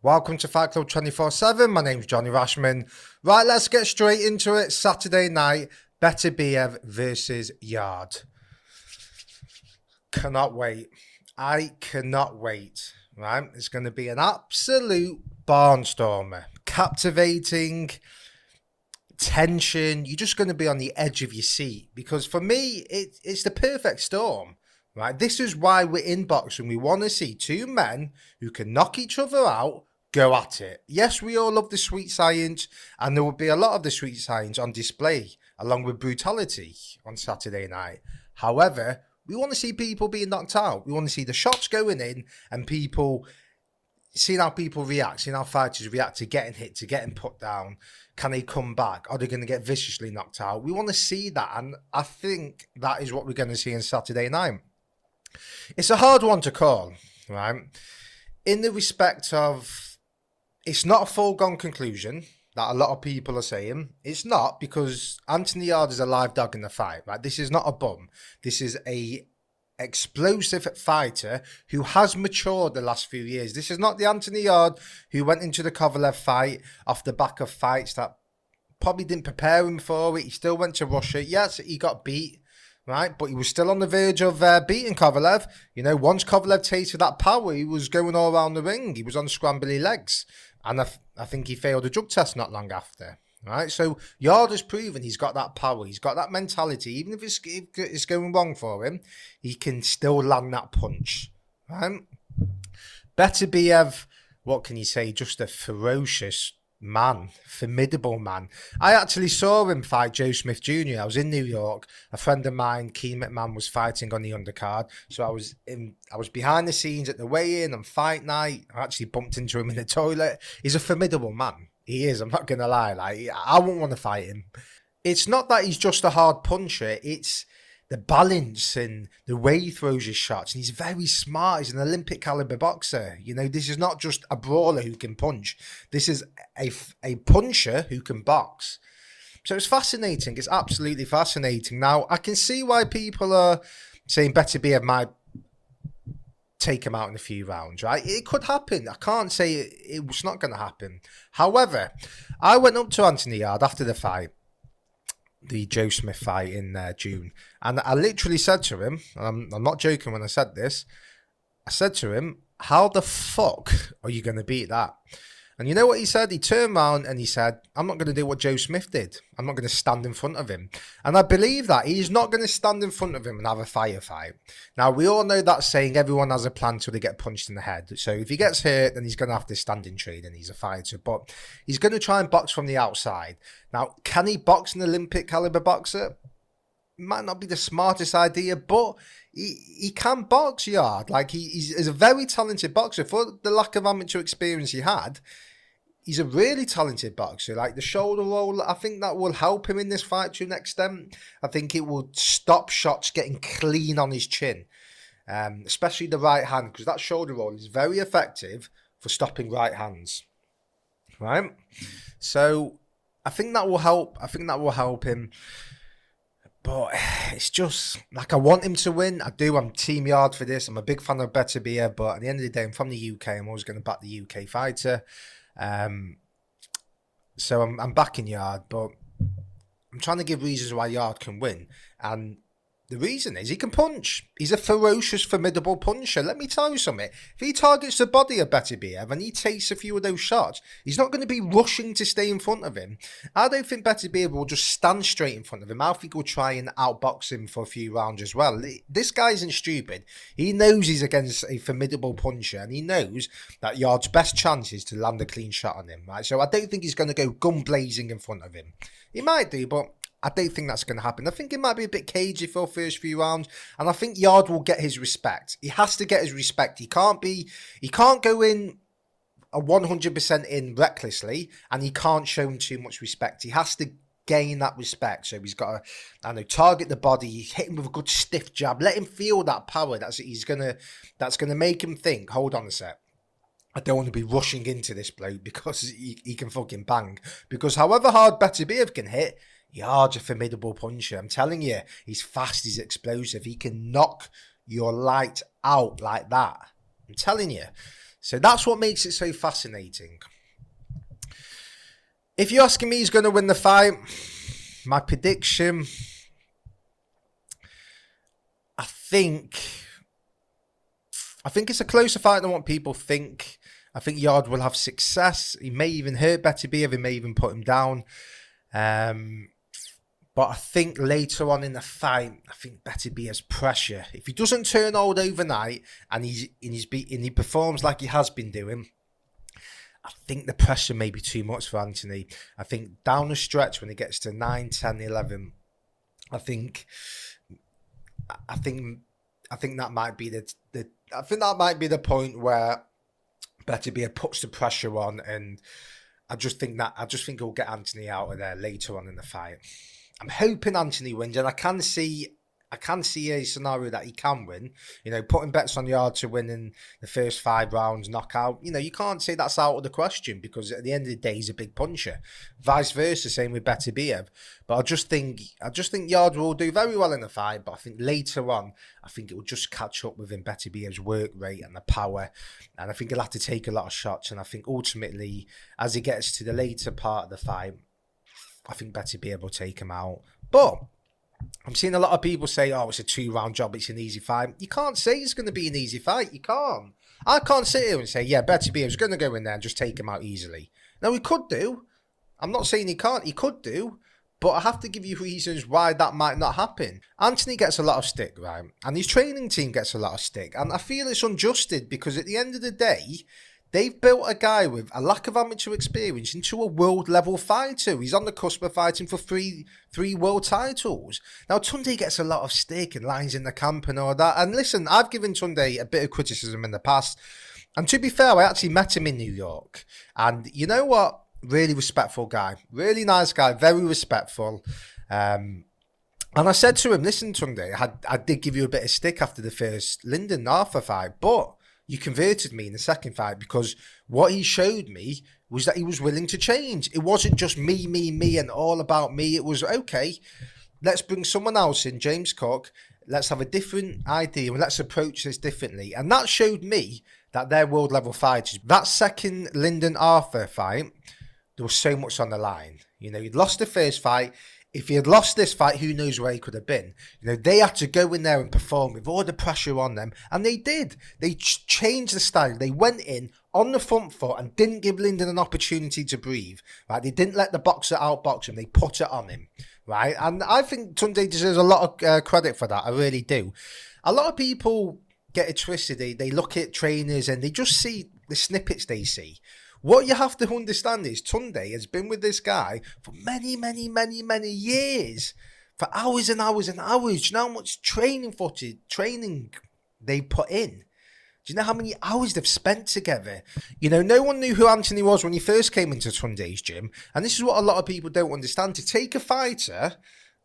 Welcome to Fight Club 24/7. My name's Johnny Rashman. Right, let's get straight into it. Saturday night, Beterbiev versus Yarde. Cannot wait. I cannot wait. Right, it's going to be an absolute barnstormer. Captivating, tension. You're just going to be on the edge of your seat because for me, it's the perfect storm. Right, this is why we're in boxing. We want to see two men who can knock each other out. Go at it. Yes, we all love the sweet science, and there will be a lot of the sweet science on display, along with brutality on Saturday night. However, we want to see people being knocked out. We want to see the shots going in, and people seeing how people react, seeing how fighters react to getting hit, to getting put down. Can they come back? Are they going to get viciously knocked out? We want to see that, and I think that is what we're going to see on Saturday night. It's a hard one to call, right? In the respect of, it's not a foregone conclusion that a lot of people are saying. It's not, because Anthony Yarde is a live dog in the fight, right? This is not a bum. This is a explosive fighter who has matured the last few years. This is not the Anthony Yarde who went into the Kovalev fight off the back of fights that probably didn't prepare him for it. He still went to Russia. Yes, he got beat, right? But he was still on the verge of beating Kovalev. You know, once Kovalev tasted that power, he was going all around the ring. He was on scrambly legs. And I think he failed a drug test not long after. Right? So Yarde has proven he's got that power. He's got that mentality. Even if it's going wrong for him, he can still land that punch. Right? Beterbiev, what can you say? Just a ferocious man, formidable man. I actually saw him fight Joe Smith Jr. I was in New York. A friend of mine, Keane McMahon, was fighting on the undercard. So I was behind the scenes at the weigh-in and fight night. I actually bumped into him in the toilet. He's a formidable man. He is. I'm not gonna lie. Like, I wouldn't want to fight him. It's not that he's just a hard puncher. It's the balance and the way he throws his shots. And he's very smart. He's an Olympic caliber boxer. You know, this is not just a brawler who can punch. This is a puncher who can box. So it's fascinating. It's absolutely fascinating. Now, I can see why people are saying Beterbiev might take him out in a few rounds, right? It could happen. I can't say it was not going to happen. However, I went up to Anthony Yarde after the fight, the Joe Smith fight in June. And I literally said to him, and I'm not joking when I said this, I said to him, how the fuck are you going to beat that? And you know what he said? He turned around and he said, I'm not going to do what Joe Smith did. I'm not going to stand in front of him. And I believe that. He's not going to stand in front of him and have a firefight. Now, we all know that saying, everyone has a plan till they get punched in the head. So if he gets hurt, then he's going to have to stand in training. He's a fighter. But he's going to try and box from the outside. Now, can he box an Olympic caliber boxer? Might not be the smartest idea, but he can box, Yarde. Like, he's a very talented boxer. For the lack of amateur experience he had, he's a really talented boxer. Like, the shoulder roll, I think that will help him in this fight to an extent. I think it will stop shots getting clean on his chin, especially the right hand, because that shoulder roll is very effective for stopping right hands. Right? So I think that will help. I think that will help him. But it's just, like, I want him to win. I do. I'm Team Yarde for this. I'm a big fan of Beterbiev, but at the end of the day, I'm from the UK. I'm always going to back the UK fighter. So I'm backing Yarde, but I'm trying to give reasons why Yarde can win. And the reason is he can punch. He's a ferocious, formidable puncher. Let me tell you something. If he targets the body of Beterbiev and he takes a few of those shots, he's not going to be rushing to stay in front of him. I don't think Beterbiev will just stand straight in front of him. I think he'll try and outbox him for a few rounds as well. This guy isn't stupid. He knows he's against a formidable puncher, and he knows that Yarde's best chance is to land a clean shot on him, right? So I don't think he's going to go gun blazing in front of him. He might do, but I don't think that's going to happen. I think it might be a bit cagey for the first few rounds, and I think Yarde will get his respect. He has to get his respect. He can't go in a 100% in recklessly, and he can't show him too much respect. He has to gain that respect. So he's got to, target the body, hit him with a good stiff jab, let him feel that power. That's gonna make him think, hold on a sec, I don't want to be rushing into this bloke because he can fucking bang. Because however hard Beterbiev can hit, Yarde's a formidable puncher. I'm telling you, he's fast, he's explosive. He can knock your light out like that. I'm telling you. So that's what makes it so fascinating. If you're asking me who's going to win the fight, my prediction, I think it's a closer fight than what people think. I think Yarde will have success. He may even hurt Beterbiev. He may even put him down. But I think later on in the fight, I think Beterbiev's pressure, if he doesn't turn old overnight and he performs like he has been doing, I think the pressure may be too much for Anthony. I think down the stretch when he gets to 9, 10, 11, I think that might be the point where Beterbiev puts the pressure on, and I just think he'll get Anthony out of there later on in the fight. I'm hoping Anthony wins, and I can see a scenario that he can win. You know, putting bets on Yarde to win in the first 5 rounds, knockout. You know, you can't say that's out of the question, because at the end of the day, he's a big puncher. Vice versa, same with Beterbiev. But I just think Yarde will do very well in the fight. But I think later on, I think it will just catch up within Beterbiev's work rate and the power. And I think he'll have to take a lot of shots. And I think ultimately, as he gets to the later part of the fight, I think Beterbiev will take him out. But I'm seeing a lot of people say, oh, it's a 2-round job, it's an easy fight. You can't say it's going to be an easy fight. You can't. I can't sit here and say, yeah, Beterbiev's going to go in there and just take him out easily. Now, he could do. I'm not saying he can't. He could do. But I have to give you reasons why that might not happen. Anthony gets a lot of stick, right? And his training team gets a lot of stick. And I feel it's unjusted, because at the end of the day, they've built a guy with a lack of amateur experience into a world-level fighter. He's on the cusp of fighting for three world titles. Now, Tunde gets a lot of stick and lines in the camp and all that. And listen, I've given Tunde a bit of criticism in the past. And to be fair, I actually met him in New York. And you know what? Really respectful guy. Really nice guy. Very respectful. And I said to him, listen, Tunde, I did give you a bit of stick after the first Lyndon Arthur fight, but you converted me in the second fight, because what he showed me was that he was willing to change. It wasn't just me, and all about me. It was, okay, let's bring someone else in, James Cook. Let's have a different idea, and let's approach this differently. And that showed me that they're world-level fighters. That second Lyndon Arthur fight, there was so much on the line. You know, he'd lost the first fight. If he had lost this fight, who knows where he could have been. You know, they had to go in there and perform with all the pressure on them. And they did. They changed the style. They went in on the front foot and didn't give Lyndon an opportunity to breathe. Right? They didn't let the boxer outbox him. They put it on him. Right? And I think Tunde deserves a lot of credit for that. I really do. A lot of people get it twisted. They look at trainers and they just see the snippets they see. What you have to understand is Tunde has been with this guy for many, many, many, many years. For hours and hours and hours. Do you know how much training they put in? Do you know how many hours they've spent together? You know, no one knew who Anthony was when he first came into Tunde's gym. And this is what a lot of people don't understand. To take a fighter,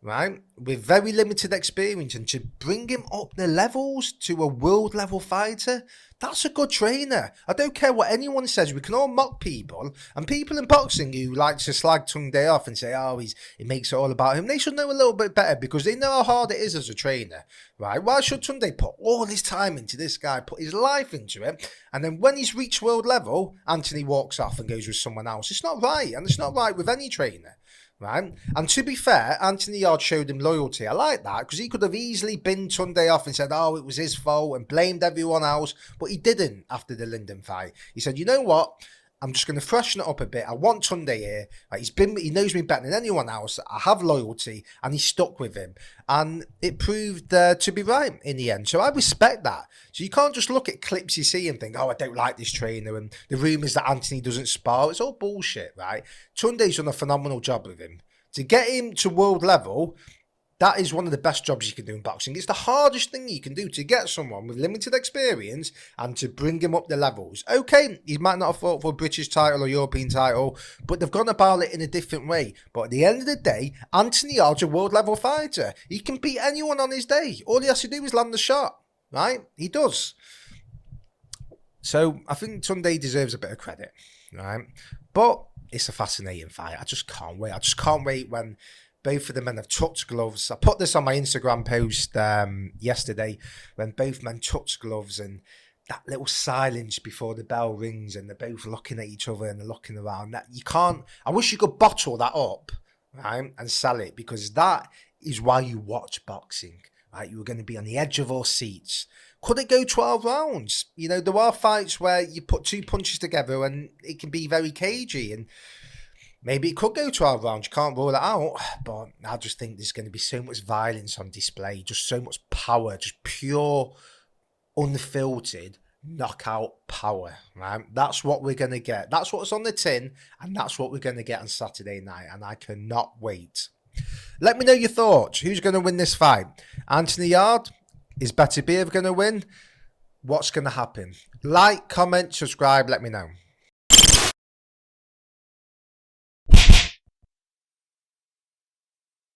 right, with very limited experience and to bring him up the levels to a world level fighter, that's a good trainer. I don't care what anyone says. We can all mock people, and people in boxing who like to slag Tunde off and say, oh, it makes it all about him. They should know a little bit better, because they know how hard it is as a trainer, right? Why should Tunde put all his time into this guy, put his life into it, and then when he's reached world level, Anthony walks off and goes with someone else? It's not right, and it's not right with any trainer. Right? And to be fair, Anthony Yarde showed him loyalty. I like that, because he could have easily binned Tunde off and said, oh, it was his fault, and blamed everyone else. But he didn't after the Lyndon fight. He said, you know what? I'm just going to freshen it up a bit. I want Tunde here. Like, he knows me better than anyone else. I have loyalty, and he stuck with him. And it proved to be right in the end. So I respect that. So you can't just look at clips you see and think, oh, I don't like this trainer, and the rumours that Anthony doesn't spar. It's all bullshit, right? Tunde's done a phenomenal job with him. To get him to world level, that is one of the best jobs you can do in boxing. It's the hardest thing you can do, to get someone with limited experience and to bring him up the levels. Okay, he might not have fought for a British title or European title, but they've gone about it in a different way. But at the end of the day, Anthony Yarde's a world level fighter. He can beat anyone on his day. All he has to do is land the shot, right? He does. So I think Tunde deserves a bit of credit, right? But it's a fascinating fight. I just can't wait. I just can't wait when both of the men have touched gloves. I put this on my Instagram post yesterday, when both men touched gloves, and that little silence before the bell rings and they're both looking at each other and they're looking around. That you can't. I wish you could bottle that up, right, and sell it, because that is why you watch boxing. Right, you were going to be on the edge of our seats. Could it go 12 rounds? You know, there are fights where you put two punches together and it can be very cagey, and maybe it could go 12 rounds. You can't rule it out. But I just think there's going to be so much violence on display, just so much power, just pure, unfiltered knockout power, right? That's what we're going to get. That's what's on the tin, and that's what we're going to get on Saturday night, and I cannot wait. Let me know your thoughts. Who's going to win this fight? Anthony Yarde? Is Beterbiev going to win? What's going to happen? Like, comment, subscribe, let me know.